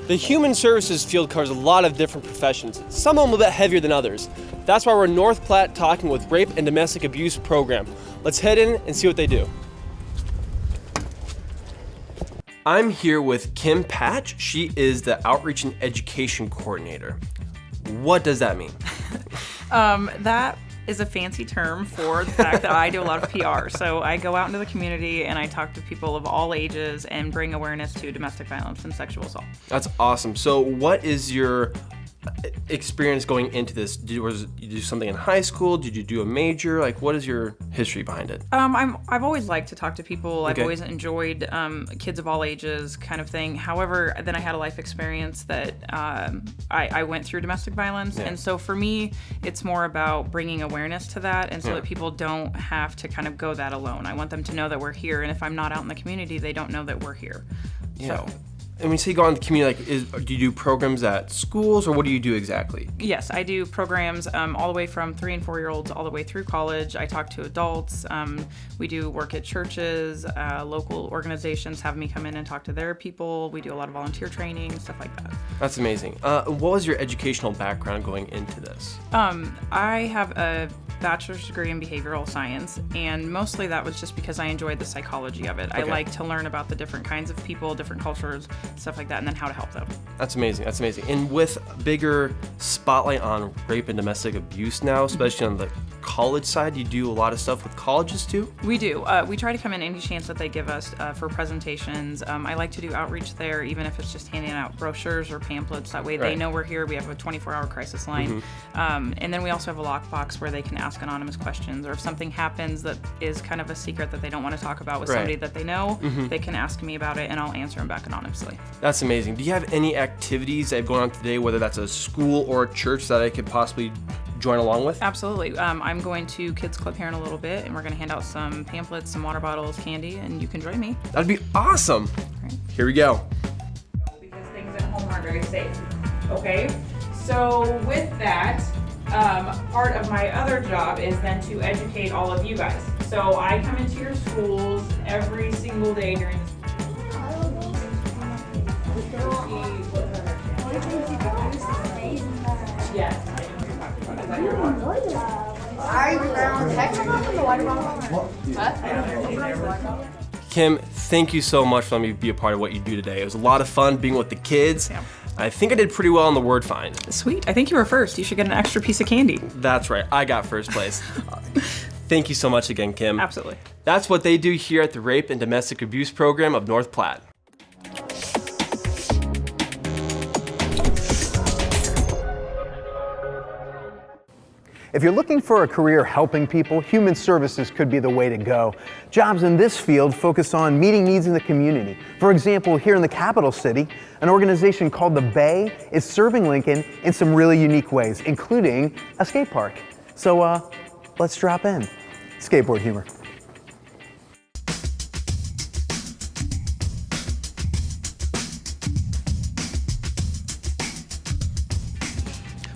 The human services field covers a lot of different professions, some of them a bit heavier than others. That's why we're in North Platte talking with Rape and Domestic Abuse Program. Let's head in and see what they do. I'm here with Kim Patch. She is the Outreach and Education Coordinator. What does that mean? That is a fancy term for the fact that I do a lot of PR. So I go out into the community and I talk to people of all ages and bring awareness to domestic violence and sexual assault. That's awesome. So what is your experience going into this? Did you do something in high school? Did you do a major? Like, what is your history behind it? I've always liked to talk to people. Okay. I've always enjoyed kids of all ages kind of thing. However, then I had a life experience that I went through domestic violence. Yeah. And so for me, it's more about bringing awareness to that and so that people don't have to kind of go that alone. I want them to know that we're here. And if I'm not out in the community, they don't know that we're here. Yeah. So. And when you say go out in the community, do you do programs at schools, or what do you do exactly? Yes, I do programs all the way from 3 and 4 year olds all the way through college. I talk to adults. We do work at churches. Local organizations have me come in and talk to their people. We do a lot of volunteer training, stuff like that. That's amazing. What was your educational background going into this? I have a bachelor's degree in behavioral science, and mostly that was just because I enjoyed the psychology of it. Okay. I like to learn about the different kinds of people, different cultures, stuff like that, and then how to help them. That's amazing. That's amazing. And with a bigger spotlight on rape and domestic abuse now, especially on the college side, you do a lot of stuff with colleges too? We do. We try to come in any chance that they give us for presentations. I like to do outreach there, even if it's just handing out brochures or pamphlets. That way they know we're here. We have a 24-hour crisis line. And then we also have a lockbox where they can ask anonymous questions, or if something happens that is kind of a secret that they don't want to talk about with somebody that they know, they can ask me about it and I'll answer them back anonymously. That's amazing. Do you have any activities that have gone on today, whether that's a school or a church, that I could possibly join along with? Absolutely. I'm going to Kids Club here in a little bit, and we're going to hand out some pamphlets, some water bottles, candy, and you can join me. That'd be awesome. Right. Here we go. Because things at home aren't very safe. Okay? So with that, part of my other job is then to educate all of you guys. So I come into your schools every single day during the Yes. Is that your one? Kim, thank you so much for letting me be a part of what you do today. It was a lot of fun being with the kids. Yeah. I think I did pretty well on the word find. Sweet. I think you were first. You should get an extra piece of candy. That's right. I got first place. Thank you so much again, Kim. Absolutely. That's what they do here at the Rape and Domestic Abuse Program of North Platte. If you're looking for a career helping people, human services could be the way to go. Jobs in this field focus on meeting needs in the community. For example, here in the capital city, an organization called The Bay is serving Lincoln in some really unique ways, including a skate park. So let's drop in. Skateboard humor.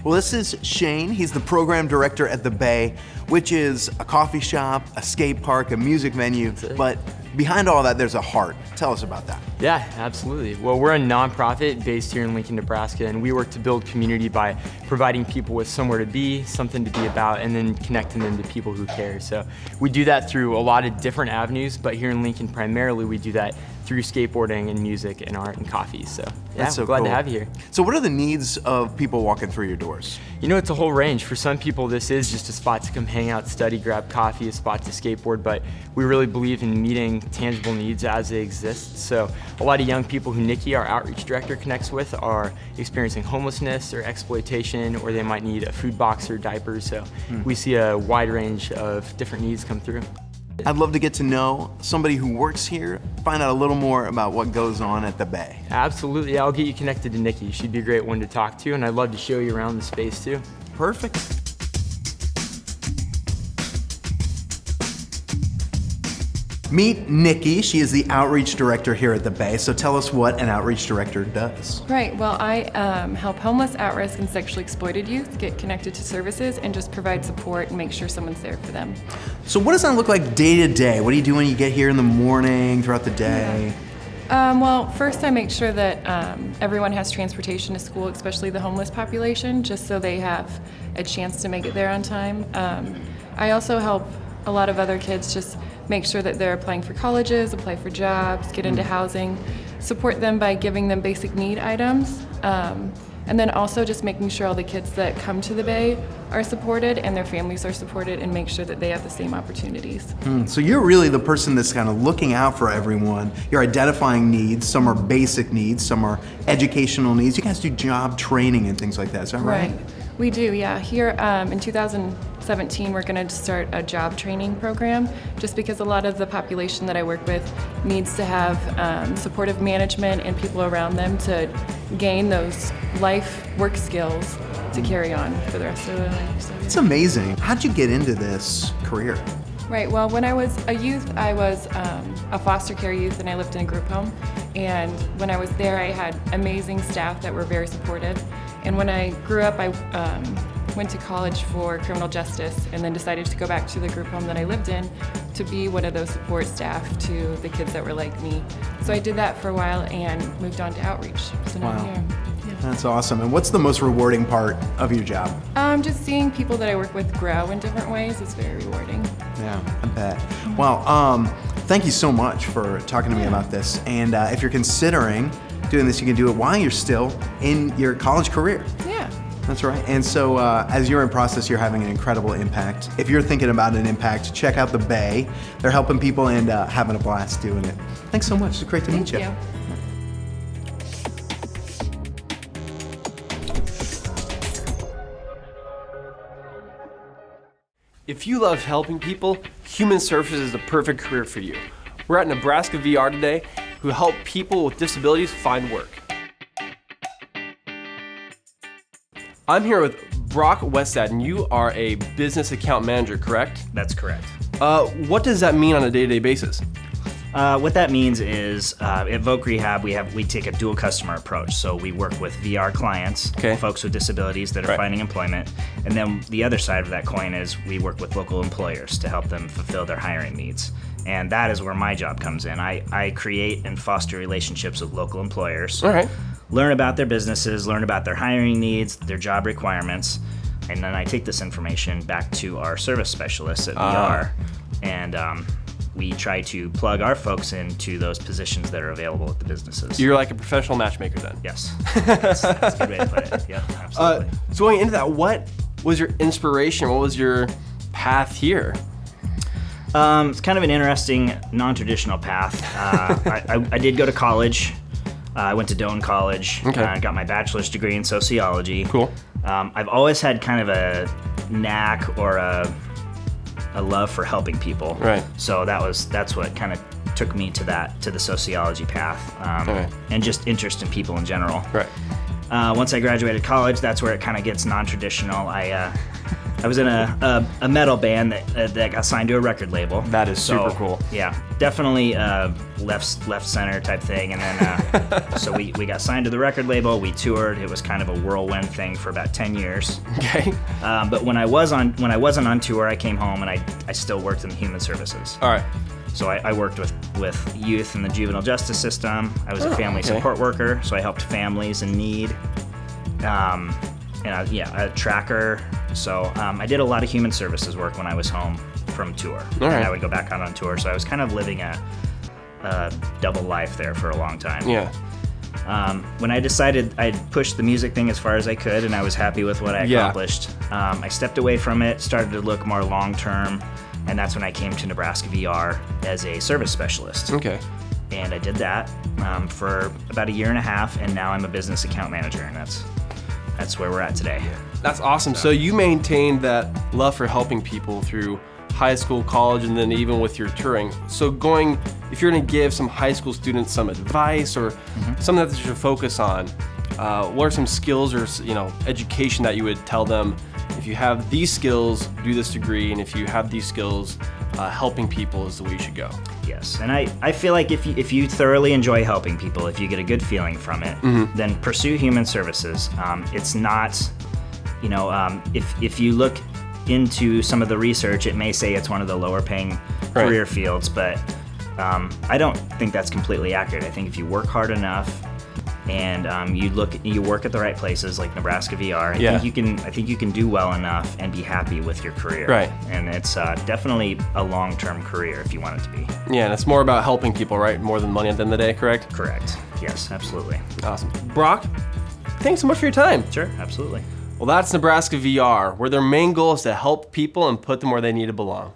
Well, this is Shane. He's the program director at The Bay, which is a coffee shop, a skate park, a music venue. But behind all that, there's a heart. Tell us about that. Yeah, absolutely. Well, we're a nonprofit based here in Lincoln, Nebraska, and we work to build community by providing people with somewhere to be, something to be about, and then connecting them to people who care. So we do that through a lot of different avenues, but here in Lincoln, primarily, we do that through skateboarding and music and art and coffee. So yeah, That's so we're glad cool. to have you here. So what are the needs of people walking through your doors? You know, it's a whole range. For some people, this is just a spot to come hang out, study, grab coffee, a spot to skateboard, but we really believe in meeting tangible needs as they exist. So a lot of young people who Nikki, our outreach director, connects with are experiencing homelessness or exploitation, or they might need a food box or diapers. So we see a wide range of different needs come through. I'd love to get to know somebody who works here, find out a little more about what goes on at the Bay. Absolutely, I'll get you connected to Nikki. She'd be a great one to talk to, and I'd love to show you around the space too. Perfect. Meet Nikki. She is the outreach director here at the Bay. So tell us what an outreach director does. Right, well, I help homeless, at-risk, and sexually exploited youth get connected to services and just provide support and make sure someone's there for them. So what does that look like day to day? What do you do when you get here in the morning, throughout the day? Well, first I make sure that everyone has transportation to school, especially the homeless population, just so they have a chance to make it there on time. I also help a lot of other kids just make sure that they're applying for colleges, apply for jobs, get into housing, support them by giving them basic need items, and then also just making sure all the kids that come to the Bay are supported and their families are supported, and make sure that they have the same opportunities. So you're really the person that's kind of looking out for everyone. You're identifying needs. Some are basic needs, some are educational needs. You guys do job training and things like that, is that right? We do, yeah. Here in 2017, we're going to start a job training program, just because a lot of the population that I work with needs to have supportive management and people around them to gain those life work skills to carry on for the rest of their life. So, It's amazing. How'd you get into this career? Right, well, when I was a youth, I was a foster care youth and I lived in a group home. And when I was there, I had amazing staff that were very supportive. And when I grew up, I went to college for criminal justice and then decided to go back to the group home that I lived in to be one of those support staff to the kids that were like me. So I did that for a while and moved on to outreach. So now I'm here. Yeah. That's awesome. And what's the most rewarding part of your job? Just seeing people that I work with grow in different ways is very rewarding. Yeah, I bet. Well, thank you so much for talking to me about this. And if you're considering doing this, you can do it while you're still in your college career. Yeah. That's right. And so as you're in process, you're having an incredible impact. If you're thinking about an impact, check out the Bay. They're helping people and having a blast doing it. Thanks so much. It's great to meet you. Thank you. If you love helping people, Human Services is the perfect career for you. We're at Nebraska VR today, who help people with disabilities find work. I'm here with Brock Westad, and you are a business account manager, correct? That's correct. What does that mean on a day-to-day basis? What that means is at Voc Rehab, we take a dual customer approach. So we work with VR clients, folks with disabilities that are finding employment. And then the other side of that coin is we work with local employers to help them fulfill their hiring needs. And that is where my job comes in. I create and foster relationships with local employers, learn about their businesses, learn about their hiring needs, their job requirements, and then I take this information back to our service specialists at VR, and we try to plug our folks into those positions that are available at the businesses. You're like a professional matchmaker then? Yes, that's a good way to put it. Yeah, absolutely. So going into that, what was your inspiration? What was your path here? It's kind of an interesting, non-traditional path. I did go to college. I went to Doane College. Got my bachelor's degree in sociology. Cool. I've always had kind of a knack or a love for helping people. Right. So that's what kind of took me to the sociology path, and just interest in people in general. Right. Once I graduated college, that's where it kind of gets non-traditional. I was in a metal band that got signed to a record label. That is super cool. Yeah, definitely left center type thing. And then so we got signed to the record label. We toured. It was kind of a whirlwind thing for about 10 years. Okay. But when I wasn't on tour, I came home and I still worked in human services. All right. So I worked with youth in the juvenile justice system. I was a family support worker, so I helped families in need. A tracker. So I did a lot of human services work when I was home from tour. And I would go back out on tour. So I was kind of living a double life there for a long time. Yeah. When I decided I'd push the music thing as far as I could and I was happy with what I accomplished, I stepped away from it, started to look more long-term, and that's when I came to Nebraska VR as a service specialist. Okay. And I did that for about a year and a half, and now I'm a business account manager, and that's where we're at today. That's awesome. So you maintained that love for helping people through high school, college, and then even with your touring. So if you're gonna give some high school students some advice or something that they should focus on, what are some skills or education that you would tell them? If you have these skills, do this degree, and if you have these skills, helping people is the way you should go. Yes, and I feel like if you thoroughly enjoy helping people, if you get a good feeling from it, then pursue human services. It's not, if you look into some of the research, it may say it's one of the lower paying career fields, but I don't think that's completely accurate. I think if you work hard enough and you work at the right places like Nebraska VR, I think you can do well enough and be happy with your career. Right. And it's definitely a long-term career if you want it to be. Yeah, and it's more about helping people, right? More than money at the end of the day, correct? Correct. Yes, absolutely. Awesome. Brock, thanks so much for your time. Sure, absolutely. Well, that's Nebraska VR, where their main goal is to help people and put them where they need to belong.